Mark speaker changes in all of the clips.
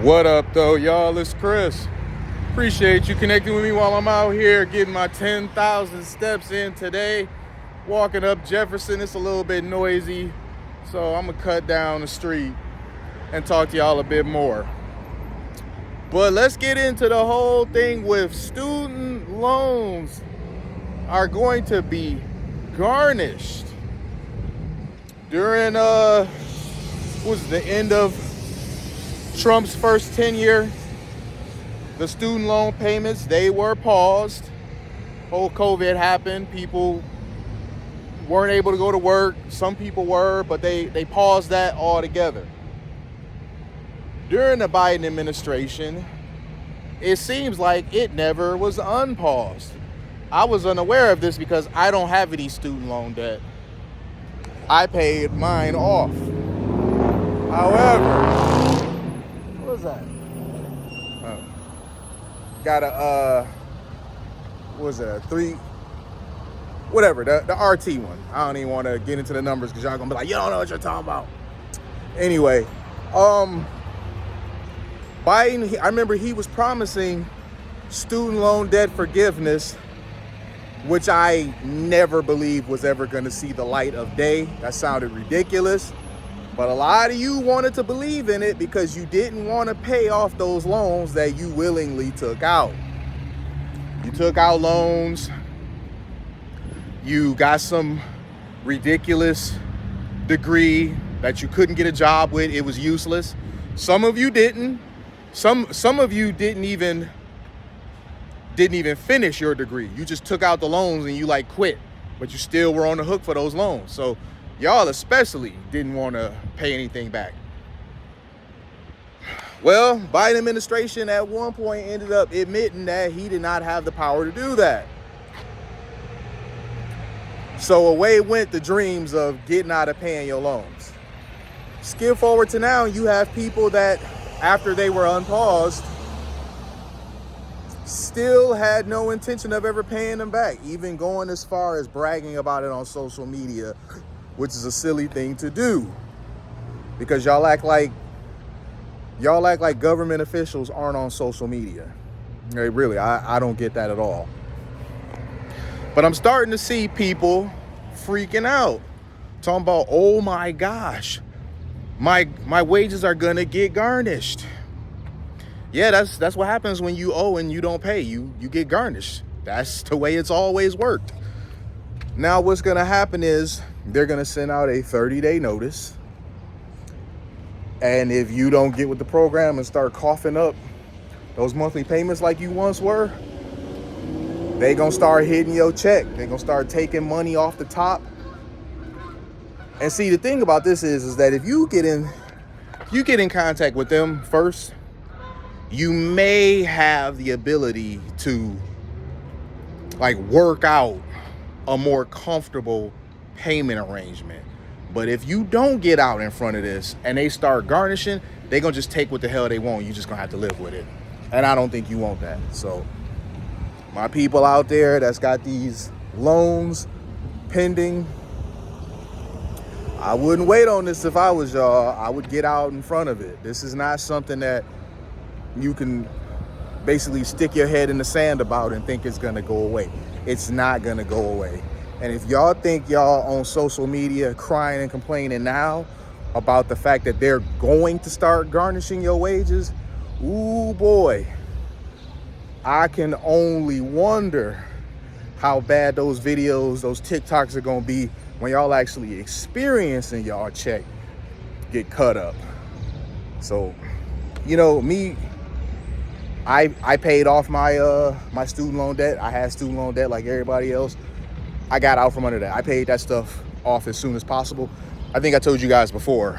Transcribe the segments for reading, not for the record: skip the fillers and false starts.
Speaker 1: What up though, y'all? It's Chris. Appreciate you connecting with me while I'm out here getting my 10,000 steps in today. Walking up Jefferson, it's a little bit noisy, so I'm gonna cut down the street and talk to y'all a bit more. But let's get into the whole thing with student loans are going to be garnished during was the end of Trump's first tenure. The student loan payments, they were paused. Whole COVID happened. People weren't able to go to work. Some people were, but they paused that altogether. During the Biden administration, it seems like it never was unpaused. I was unaware of this because I don't have any student loan debt. I paid mine off. However, what was that? Got a, what was it, a 3, whatever, the RT one. I don't even want to get into the numbers because y'all gonna be like, you don't know what you're talking about. Anyway, Biden, I remember he was promising student loan debt forgiveness, which I never believed was ever going to see the light of day. That sounded ridiculous. But a lot of you wanted to believe in it because you didn't want to pay off those loans that you willingly took out. You took out loans. You got some ridiculous degree that you couldn't get a job with. It was useless. Some of you didn't. Some of you didn't even finish your degree. You just took out the loans and you quit, but you still were on the hook for those loans. So y'all especially didn't want to pay anything back. Well, Biden administration at one point ended up admitting that he did not have the power to do that. So away went the dreams of getting out of paying your loans. Skip forward to now, you have people that after they were unpaused still had no intention of ever paying them back, even going as far as bragging about it on social media, which is a silly thing to do because y'all act like government officials aren't on social media. Hey, really, I don't get that at all. But I'm starting to see people freaking out, talking about, oh my gosh, my wages are gonna get garnished. Yeah, that's what happens when you owe and you don't pay. You get garnished. That's the way it's always worked. Now what's gonna happen is they're gonna send out a 30-day notice. And if you don't get with the program and start coughing up those monthly payments like you once were, they gonna start hitting your check. They're gonna start taking money off the top. And see, the thing about this is that if you get in contact with them first, you may have the ability to work out a more comfortable payment arrangement. But if you don't get out in front of this and they start garnishing, they're gonna just take what the hell they want. You're just gonna have to live with it. And I don't think you want that. So my people out there that's got these loans pending, I wouldn't wait on this if I was y'all. I would get out in front of it. This is not something that you can basically stick your head in the sand about and think it's gonna go away. It's not gonna go away. And if y'all think y'all on social media crying and complaining now about the fact that they're going to start garnishing your wages, ooh boy, I can only wonder how bad those videos, those TikToks are gonna be when y'all actually experiencing y'all check get cut up. So, me, I paid off my my student loan debt. I had student loan debt like everybody else. I got out from under that. I paid that stuff off as soon as possible. I think I told you guys before.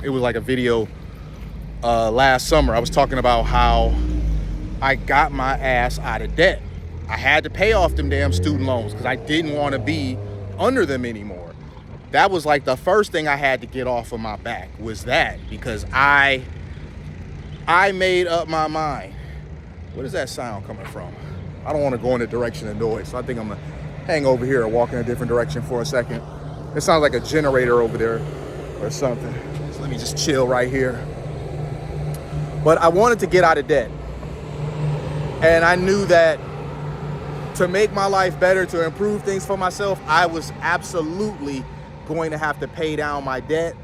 Speaker 1: It was like a video last summer. I was talking about how I got my ass out of debt. I had to pay off them damn student loans because I didn't want to be under them anymore. That was like the first thing I had to get off of my back was that, because I made up my mind. What is that sound coming from? I don't want to go in the direction of noise, so I think I'm gonna hang over here or walk in a different direction for a second. It sounds like a generator over there or something. So let me just chill right here. But I wanted to get out of debt. And I knew that to make my life better, to improve things for myself, I was absolutely going to have to pay down my debt.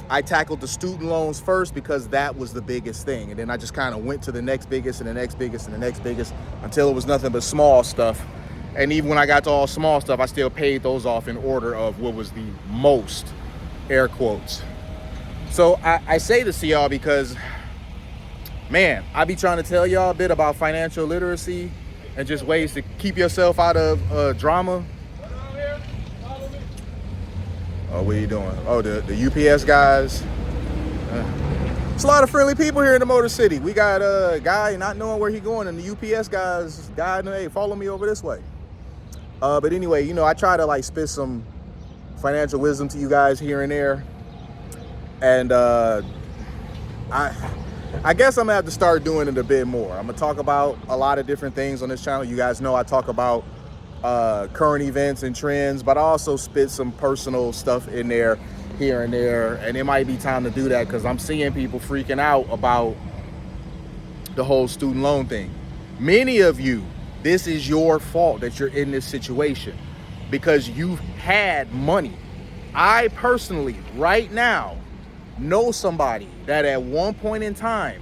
Speaker 1: I tackled the student loans first because that was the biggest thing. And then I just kind of went to the next biggest and the next biggest and the next biggest until it was nothing but small stuff. And even when I got to all small stuff, I still paid those off in order of what was the most, air quotes. So I say this to y'all because, man, I be trying to tell y'all a bit about financial literacy and just ways to keep yourself out of drama. Oh, what are you doing? Oh, the UPS guys. It's a lot of friendly people here in the Motor City. We got a guy not knowing where he going, and the UPS guys guiding him, hey, follow me over this way. But anyway, you know, I try to like spit some financial wisdom to you guys here and there. And I guess I'm gonna have to start doing it a bit more. I'm gonna talk about a lot of different things on this channel. You guys know I talk about current events and trends, but I also spit some personal stuff in there here and there. And it might be time to do that because I'm seeing people freaking out about the whole student loan thing. Many of you, this is your fault that you're in this situation because you've had money. I personally, right now, know somebody that at one point in time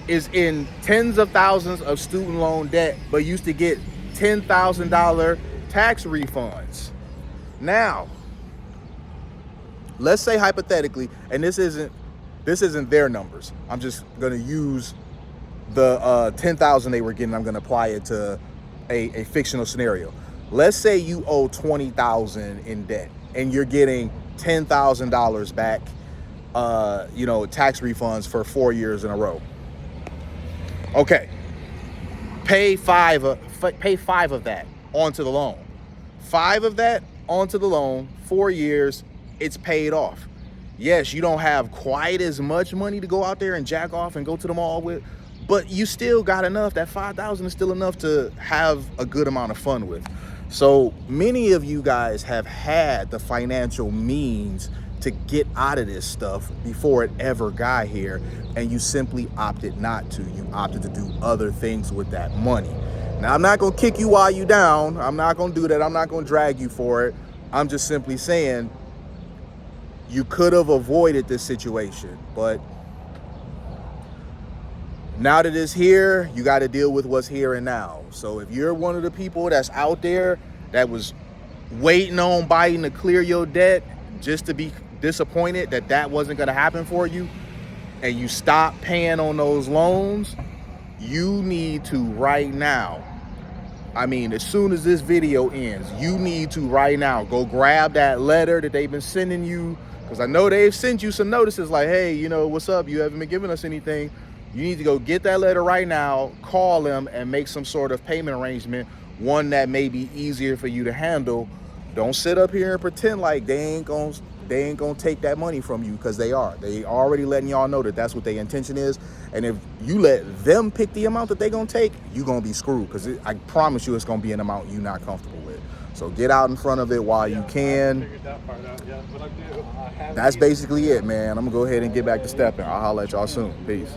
Speaker 1: is in tens of thousands of student loan debt, but used to get $10,000 tax refunds. Now, let's say hypothetically, and this isn't their numbers. I'm just gonna use the 10,000 they were getting. I'm gonna apply it to a fictional scenario. Let's say you owe 20,000 in debt and you're getting $10,000 back, you know, tax refunds for 4 years in a row. Okay, pay five of that onto the loan. 5 of that onto the loan, 4 years, it's paid off. Yes, you don't have quite as much money to go out there and jack off and go to the mall with, but you still got enough. That 5,000 is still enough to have a good amount of fun with. So many of you guys have had the financial means to get out of this stuff before it ever got here, and you simply opted not to. You opted to do other things with that money. Now, I'm not gonna kick you while you down. I'm not gonna do that. I'm not gonna drag you for it. I'm just simply saying you could have avoided this situation, but now that it's here, you got to deal with what's here and now. So if you're one of the people that's out there that was waiting on Biden to clear your debt just to be disappointed that that wasn't going to happen for you, and you stop paying on those loans, you need to right now, I mean, as soon as this video ends, you need to right now go grab that letter that they've been sending you, because I know they've sent you some notices like, hey, you know, what's up? You haven't been giving us anything. You need to go get that letter right now, call them, and make some sort of payment arrangement, one that may be easier for you to handle. Don't sit up here and pretend like they ain't gonna take that money from you, because they are. They already letting y'all know that that's what their intention is. And if you let them pick the amount that they're gonna take, you're gonna be screwed, because I promise you it's gonna be an amount you're not comfortable with. So get out in front of it while you can. That's basically it, man. I'm gonna go ahead and get back to stepping. I'll holler at y'all soon. Peace.